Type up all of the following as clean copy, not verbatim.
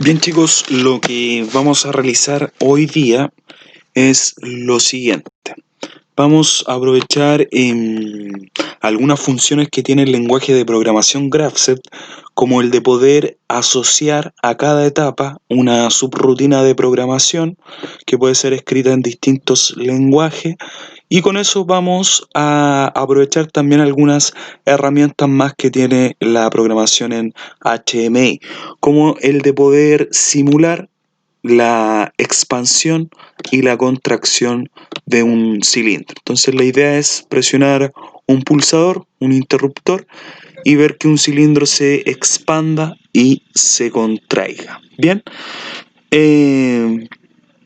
Bien chicos, lo que vamos a realizar hoy día es lo siguiente. Vamos a aprovechar algunas funciones que tiene el lenguaje de programación GraphSet, como el de poder asociar a cada etapa una subrutina de programación que puede ser escrita en distintos lenguajes, y con eso vamos a aprovechar también algunas herramientas más que tiene la programación en HTML, como el de poder simular la expansión y la contracción de un cilindro. Entonces la idea es presionar un pulsador, un interruptor, y ver que un cilindro se expanda y se contraiga. Bien,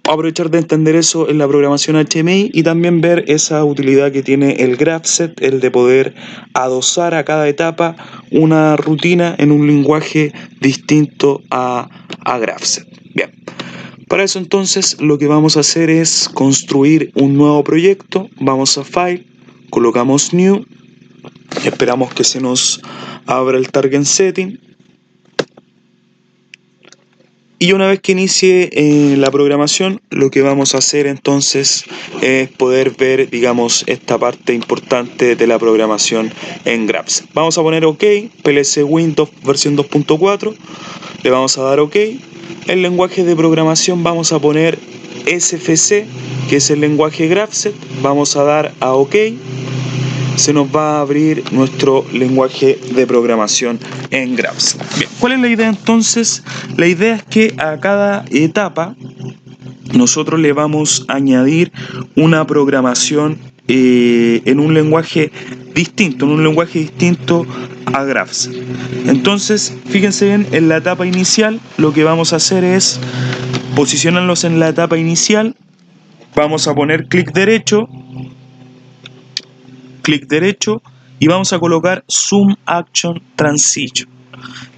aprovechar de entender eso en la programación HTML y también ver esa utilidad que tiene el GraphSet, el de poder adosar a cada etapa una rutina en un lenguaje distinto a GraphSet. Bien. Para eso entonces lo que vamos a hacer es construir un nuevo proyecto. Vamos a File, colocamos New, esperamos que se nos abra el Target Setting. Y una vez que inicie la programación, lo que vamos a hacer entonces es poder ver, digamos, esta parte importante de la programación en GraphSet. Vamos a poner OK, PLC Windows versión 2.4, le vamos a dar OK. El lenguaje de programación vamos a poner SFC, que es el lenguaje GraphSet, vamos a dar a OK. Se nos va a abrir nuestro lenguaje de programación en GraphSet. Bien, ¿cuál es la idea entonces? La idea es que a cada etapa nosotros le vamos a añadir una programación en un lenguaje distinto a GraphSet. Entonces, fíjense bien, en la etapa inicial lo que vamos a hacer es posicionarnos en la etapa inicial, vamos a poner clic derecho y vamos a colocar Zoom Action Transition.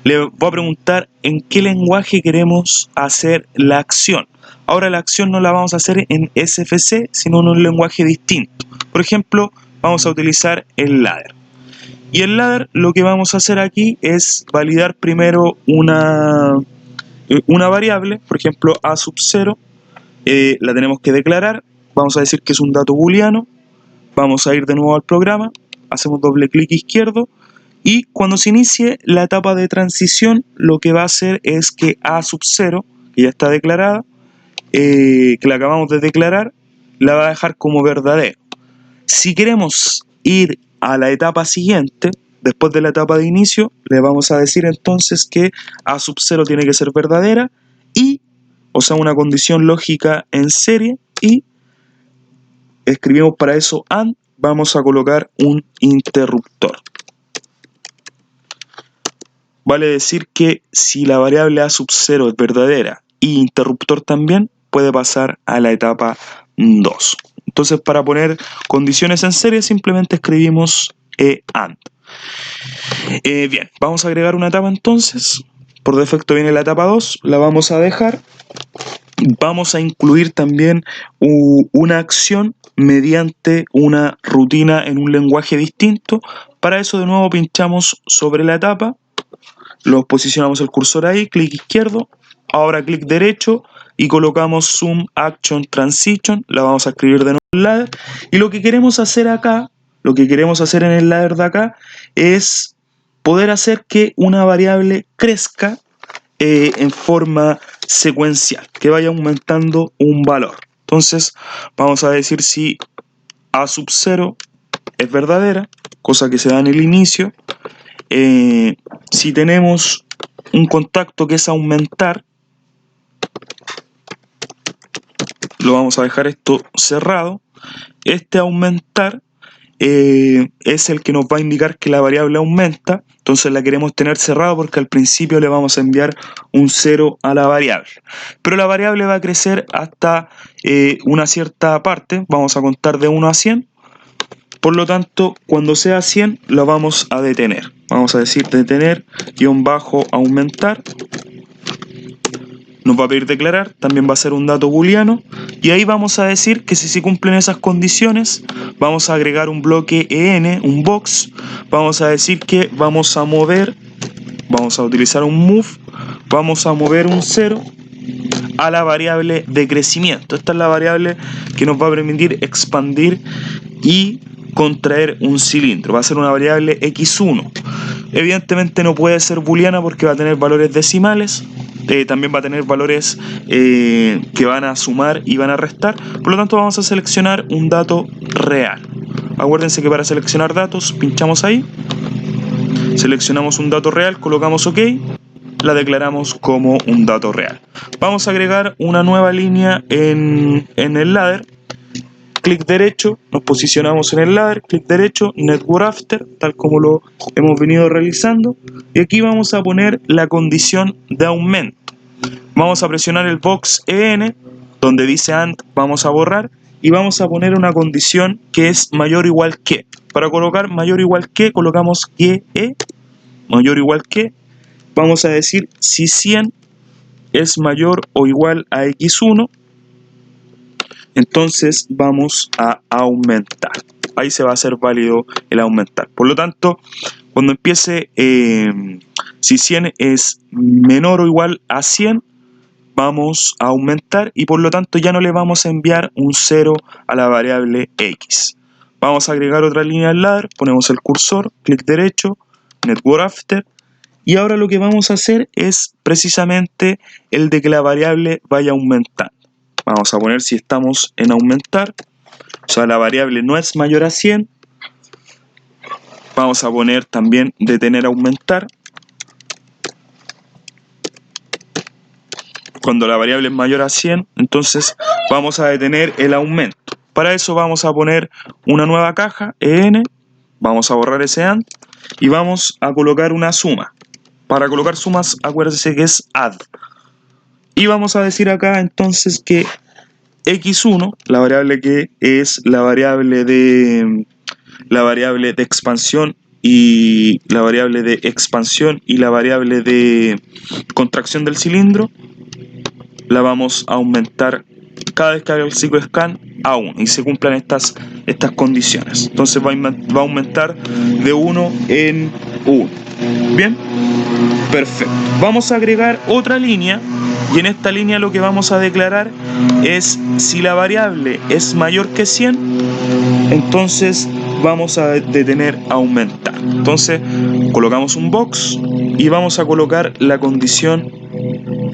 Le voy a preguntar en qué lenguaje queremos hacer la acción. Ahora la acción no la vamos a hacer en SFC, sino en un lenguaje distinto. Por ejemplo, vamos a utilizar el ladder. Y el ladder lo que vamos a hacer aquí es validar primero una variable, por ejemplo a sub 0, la tenemos que declarar, vamos a decir que es un dato booleano, vamos a ir de nuevo al programa, hacemos doble clic izquierdo, y cuando se inicie la etapa de transición, lo que va a hacer es que a sub 0, que ya está declarada, que la acabamos de declarar, la va a dejar como verdadero. Si queremos ir a la etapa siguiente, después de la etapa de inicio, le vamos a decir entonces que a sub 0 tiene que ser verdadera y, o sea, una condición lógica en serie, y escribimos para eso AND, vamos a colocar un interruptor. Vale decir que si la variable a sub 0 es verdadera y interruptor también, puede pasar a la etapa 2. Entonces, para poner condiciones en serie, simplemente escribimos AND. Bien, vamos a agregar una etapa entonces. Por defecto viene la etapa 2, la vamos a dejar. Vamos a incluir también una acción mediante una rutina en un lenguaje distinto. Para eso de nuevo pinchamos sobre la etapa, lo posicionamos el cursor ahí, clic izquierdo, ahora clic derecho y colocamos Zoom Action Transition, la vamos a escribir de nuevo en el ladder, y lo que queremos hacer acá, lo que queremos hacer en el ladder de acá es poder hacer que una variable crezca en forma secuencial, que vaya aumentando un valor. Entonces vamos a decir si a sub 0 es verdadera, cosa que se da en el inicio. Si tenemos un contacto que es aumentar, lo vamos a dejar esto cerrado. Este aumentar es el que nos va a indicar que la variable aumenta, entonces la queremos tener cerrada porque al principio le vamos a enviar un 0 a la variable. Pero la variable va a crecer hasta una cierta parte, vamos a contar de 1 a 100. Por lo tanto, cuando sea 100, lo vamos a detener. Vamos a decir detener, -aumentar. Nos va a pedir declarar, también va a ser un dato booleano. Y ahí vamos a decir que si se cumplen esas condiciones, vamos a agregar un bloque EN, un box. Vamos a decir que vamos a mover, vamos a utilizar un move vamos a mover un 0 a la variable de crecimiento. Esta es la variable que nos va a permitir expandir y contraer un cilindro. Va a ser una variable x1. Evidentemente no puede ser booleana porque va a tener valores decimales. También va a tener valores que van a sumar y van a restar. Por lo tanto vamos a seleccionar un dato real. Acuérdense que para seleccionar datos pinchamos ahí, seleccionamos un dato real, colocamos OK, la declaramos como un dato real. Vamos a agregar una nueva línea en el ladder. Clic derecho, nos posicionamos en el ladder, clic derecho, Network After, tal como lo hemos venido realizando. Y aquí vamos a poner la condición de aumento. Vamos a presionar el box EN, donde dice AND, vamos a borrar. Y vamos a poner una condición que es mayor o igual que. Para colocar mayor o igual que, colocamos GE, mayor o igual que. Vamos a decir si 100 es mayor o igual a x1, entonces vamos a aumentar. Ahí se va a hacer válido el aumentar. Por lo tanto, cuando empiece, si 100 es menor o igual a 100, vamos a aumentar y por lo tanto ya no le vamos a enviar un 0 a la variable x. Vamos a agregar otra línea al ladder, ponemos el cursor, clic derecho, Network After. Y ahora lo que vamos a hacer es precisamente el de que la variable vaya aumentando. Vamos a poner si estamos en aumentar, o sea la variable no es mayor a 100. Vamos a poner también detener aumentar. Cuando la variable es mayor a 100, entonces vamos a detener el aumento. Para eso vamos a poner una nueva caja, EN, vamos a borrar ese AND y vamos a colocar una suma. Para colocar sumas, acuérdense que es add. Y vamos a decir acá entonces que x1, la variable que es la variable de expansión y la variable de expansión y la variable de contracción del cilindro, la vamos a aumentar cada vez que haga el ciclo scan a 1 y se cumplan estas condiciones. Entonces va a aumentar de 1 en 1. Bien, perfecto. Vamos a agregar otra línea y en esta línea lo que vamos a declarar es si la variable es mayor que 100, entonces vamos a detener aumentar. Entonces colocamos un box y vamos a colocar la condición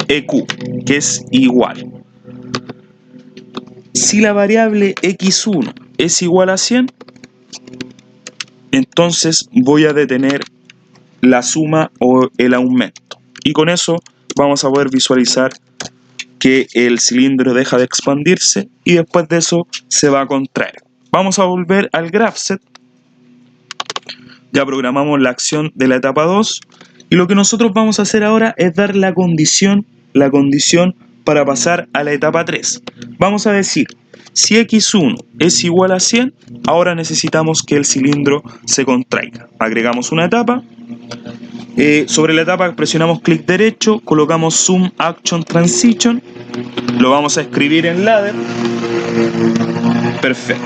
EQ, que es igual. Si la variable x1 es igual a 100, entonces voy a detener la suma o el aumento. Y con eso vamos a poder visualizar que el cilindro deja de expandirse y después de eso se va a contraer. Vamos a volver al GraphSet. Ya programamos la acción de la etapa 2 y lo que nosotros vamos a hacer ahora es dar la condición para pasar a la etapa 3. Vamos a decir, si x1 es igual a 100, ahora necesitamos que el cilindro se contraiga. Agregamos una etapa. Sobre la etapa presionamos clic derecho, colocamos Zoom Action Transition, lo vamos a escribir en ladder. Perfecto.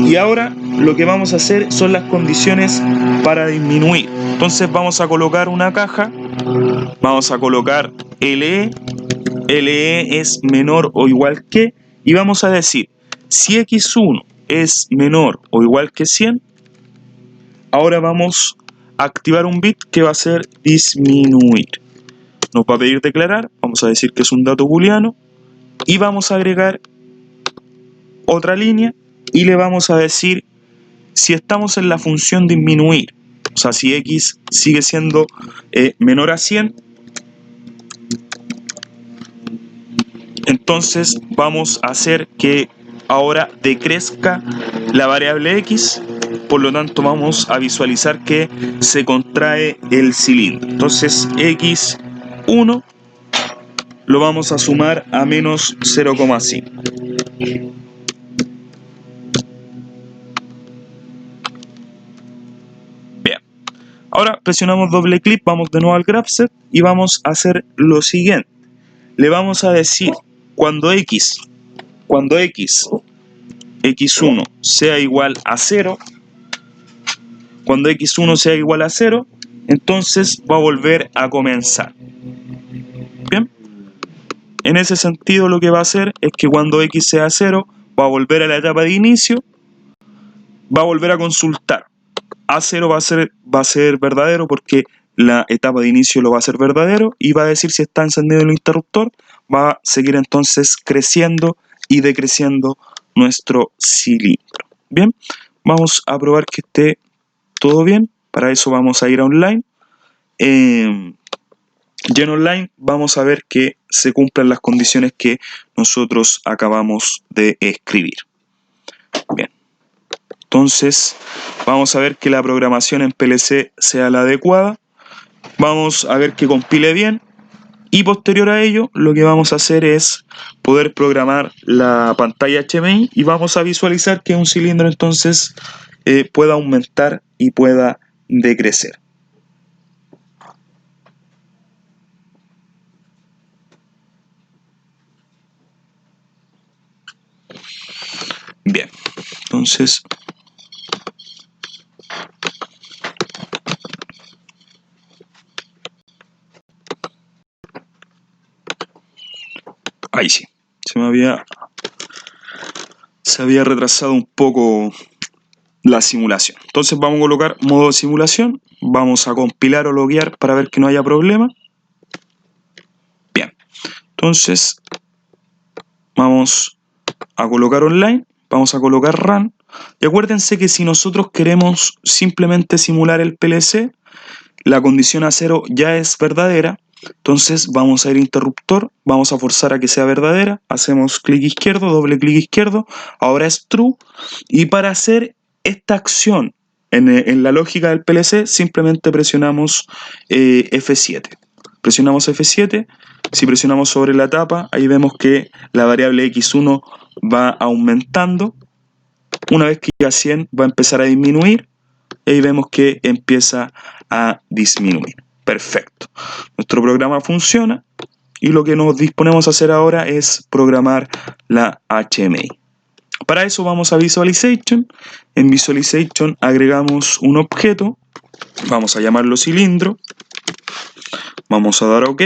Y ahora lo que vamos a hacer son las condiciones para disminuir. Entonces vamos a colocar una caja, vamos a colocar LE, LE es menor o igual que, y vamos a decir, si x1 es menor o igual que 100, ahora vamos a activar un bit que va a ser disminuir. Nos va a pedir declarar, vamos a decir que es un dato booleano, y vamos a agregar otra línea y le vamos a decir si estamos en la función disminuir, o sea, si x sigue siendo menor a 100, entonces vamos a hacer que ahora decrezca la variable x, por lo tanto vamos a visualizar que se contrae el cilindro. Entonces x1 lo vamos a sumar a menos 0,5. Bien, ahora presionamos doble clic, vamos de nuevo al GraphSet y vamos a hacer lo siguiente. Le vamos a decir cuando x1 sea igual a 0, cuando x1 sea igual a 0, entonces va a volver a comenzar. Bien, en ese sentido lo que va a hacer es que cuando x sea 0 va a volver a la etapa de inicio, va a volver a consultar. A0 va a ser verdadero porque la etapa de inicio lo va a hacer verdadero y va a decir si está encendido el interruptor. Va a seguir entonces creciendo y decreciendo nuestro cilindro. Bien, vamos a probar que esté todo bien. Para eso vamos a ir a online. Y en online vamos a ver que se cumplan las condiciones que nosotros acabamos de escribir. Bien, entonces vamos a ver que la programación en PLC sea la adecuada. Vamos a ver que compile bien. Y posterior a ello, lo que vamos a hacer es poder programar la pantalla HMI y vamos a visualizar que un cilindro entonces pueda aumentar y pueda decrecer. Bien, entonces ahí sí, se había retrasado un poco la simulación. Entonces vamos a colocar modo de simulación, vamos a compilar o loguear para ver que no haya problema. Bien, entonces vamos a colocar online, vamos a colocar run. Y acuérdense que si nosotros queremos simplemente simular el PLC, la condición A0 ya es verdadera. Entonces vamos a ir a interruptor, vamos a forzar a que sea verdadera, hacemos clic izquierdo, doble clic izquierdo, ahora es true. Y para hacer esta acción en la lógica del PLC, simplemente presionamos F7. Presionamos F7, si presionamos sobre la tapa, ahí vemos que la variable x1 va aumentando. Una vez que llega a 100 va a empezar a disminuir y ahí vemos que empieza a disminuir. Perfecto. Nuestro programa funciona y lo que nos disponemos a hacer ahora es programar la HMI. Para eso vamos a Visualization. En Visualization agregamos un objeto. Vamos a llamarlo cilindro. Vamos a dar OK.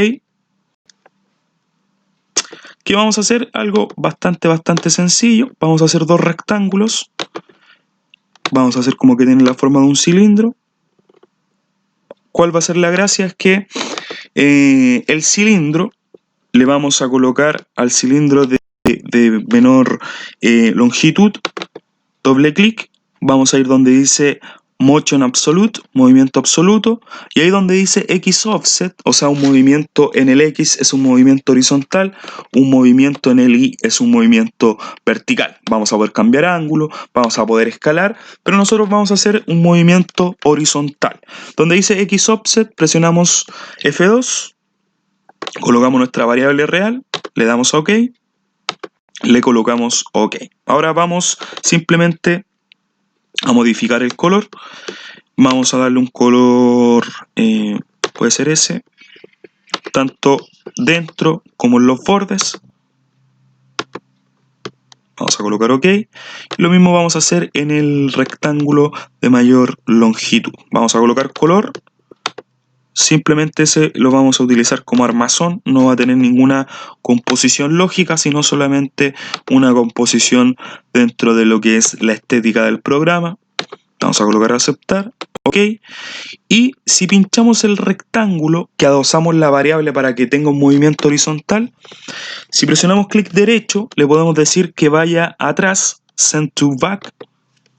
¿Qué vamos a hacer? Algo bastante sencillo. Vamos a hacer dos rectángulos. Vamos a hacer como que tiene la forma de un cilindro. ¿Cuál va a ser la gracia? Es que el cilindro le vamos a colocar al cilindro de menor longitud, doble clic, vamos a ir donde dice Motion Absolute, movimiento absoluto, y ahí donde dice X Offset, o sea, un movimiento en el X es un movimiento horizontal, un movimiento en el Y es un movimiento vertical. Vamos a poder cambiar ángulo, vamos a poder escalar, pero nosotros vamos a hacer un movimiento horizontal. Donde dice X Offset, presionamos F2, colocamos nuestra variable real, le damos a OK, le colocamos OK. Ahora vamos simplemente a modificar el color. Vamos a darle un color, puede ser ese, tanto dentro como en los bordes. Vamos a colocar OK. Y lo mismo vamos a hacer en el rectángulo de mayor longitud. Vamos a colocar color. Simplemente ese lo vamos a utilizar como armazón, no va a tener ninguna composición lógica, sino solamente una composición dentro de lo que es la estética del programa. Vamos a colocar aceptar, OK. Y si pinchamos el rectángulo, que adosamos la variable para que tenga un movimiento horizontal, si presionamos clic derecho, le podemos decir que vaya atrás, send to back,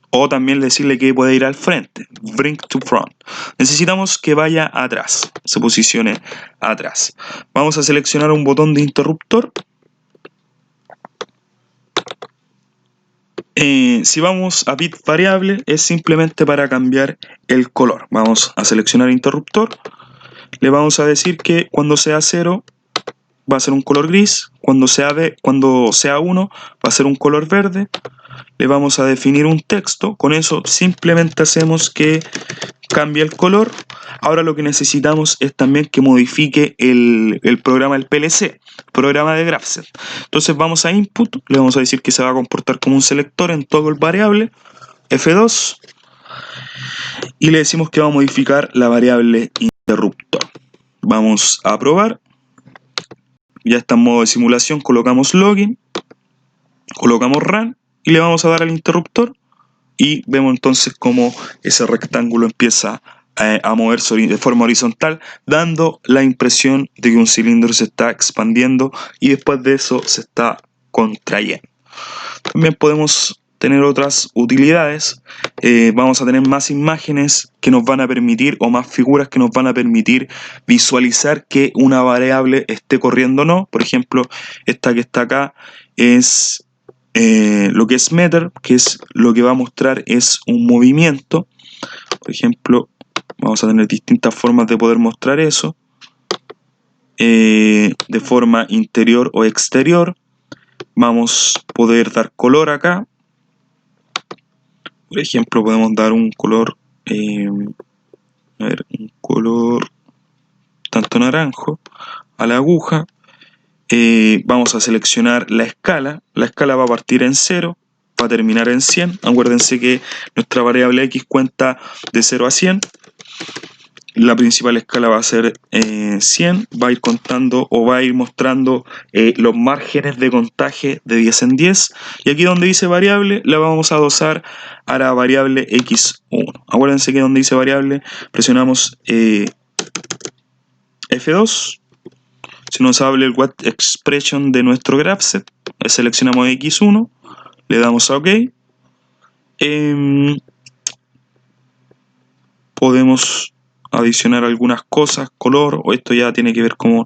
o también decirle que puede ir al frente, bring to front. Necesitamos que vaya atrás, se posicione atrás. Vamos a seleccionar un botón de interruptor. Si vamos a bit variable, es simplemente para cambiar el color. Vamos a seleccionar interruptor. Le vamos a decir que cuando sea 0 va a ser un color gris, cuando sea 1 va a ser un color verde. Le vamos a definir un texto, con eso simplemente hacemos que cambie el color. Ahora lo que necesitamos es también que modifique el programa del PLC, programa de Graphics. Entonces vamos a Input, le vamos a decir que se va a comportar como un selector en todo el variable, F2, y le decimos que va a modificar la variable interruptor. Vamos a probar, ya está en modo de simulación, colocamos login, colocamos run y le vamos a dar al interruptor y vemos entonces cómo ese rectángulo empieza a moverse de forma horizontal, dando la impresión de que un cilindro se está expandiendo y después de eso se está contrayendo. También podemos tener otras utilidades. Vamos a tener más imágenes que nos van a permitir, o más figuras que nos van a permitir visualizar que una variable esté corriendo o no. Por ejemplo, esta que está acá es lo que es meter, que es lo que va a mostrar es un movimiento. Por ejemplo, vamos a tener distintas formas de poder mostrar eso, de forma interior o exterior. Vamos a poder dar color acá. Por ejemplo, podemos dar un color, un color tanto naranjo a la aguja. Vamos a seleccionar la escala. La escala va a partir en 0, va a terminar en 100. Acuérdense que nuestra variable x cuenta de 0 a 100. La principal escala va a ser 100, va a ir contando o va a ir mostrando los márgenes de contaje de 10 en 10. Y aquí donde dice variable, la vamos a adosar a la variable x1. Acuérdense que donde dice variable, presionamos F2. Si nos abre el what expression de nuestro GraphSet, seleccionamos x1, le damos a OK. Podemos adicionar algunas cosas, color, o esto ya tiene que ver con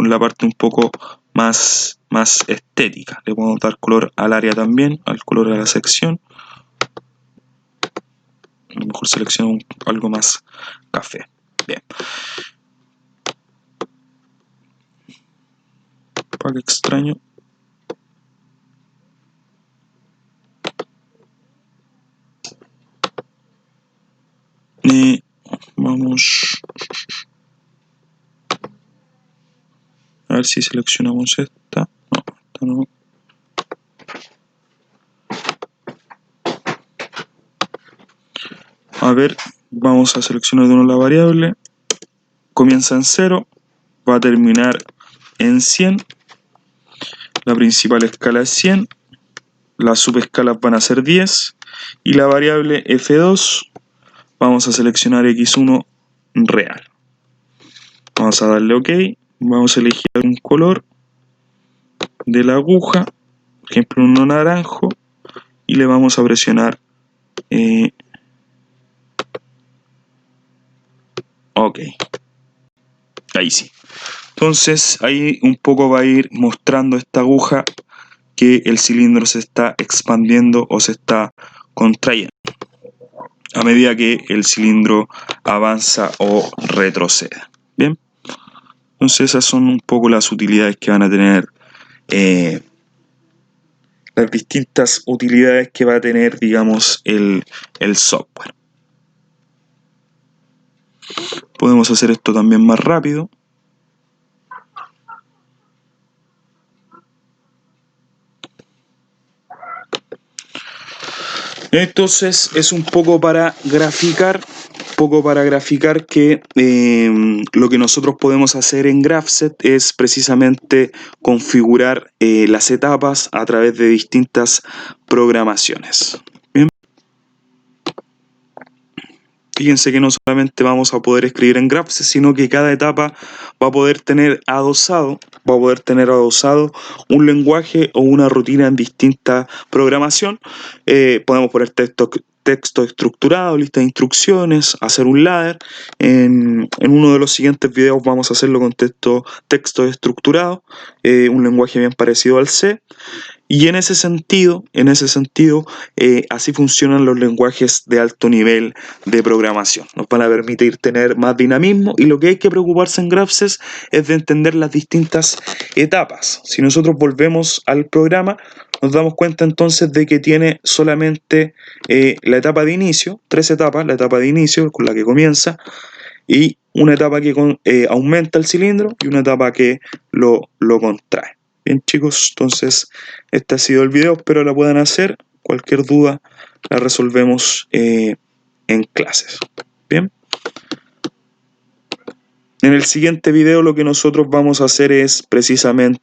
la parte un poco más estética. Le podemos dar color al área también, al color de la sección. A lo mejor selecciono algo más café. Bien. Para que extraño. Vamos a ver si seleccionamos esta. No, esta no. A ver, vamos a seleccionar de nuevo la variable. Comienza en 0, va a terminar en 100. La principal escala es 100. Las subescalas van a ser 10. Y la variable F2, vamos a seleccionar X1 real. Vamos a darle OK. Vamos a elegir un color de la aguja, por ejemplo uno naranjo, y le vamos a presionar OK. Ahí sí. Entonces ahí un poco va a ir mostrando esta aguja que el cilindro se está expandiendo o se está contrayendo a medida que el cilindro avanza o retrocede. Bien, entonces esas son un poco las utilidades que van a tener, las distintas utilidades que va a tener, digamos, el software. Podemos hacer esto también más rápido. Entonces es un poco para graficar que lo que nosotros podemos hacer en GraphSet es precisamente configurar las etapas a través de distintas programaciones. Bien. Fíjense que no solamente vamos a poder escribir en GraphSet, sino que cada etapa va a poder tener adosado un lenguaje o una rutina en distinta programación. Podemos poner texto estructurado, lista de instrucciones, hacer un ladder. En uno de los siguientes videos vamos a hacerlo con texto estructurado, un lenguaje bien parecido al C. Y en ese sentido, así funcionan los lenguajes de alto nivel de programación. Nos van a permitir tener más dinamismo, y lo que hay que preocuparse en GraphSet es de entender las distintas etapas. Si nosotros volvemos al programa, nos damos cuenta entonces de que tiene solamente la etapa de inicio, 3 etapas: la etapa de inicio con la que comienza, y una etapa que aumenta el cilindro, y una etapa que lo contrae. Bien, chicos, entonces este ha sido el video, espero la puedan hacer. Cualquier duda la resolvemos en clases. Bien. En el siguiente video lo que nosotros vamos a hacer es precisamente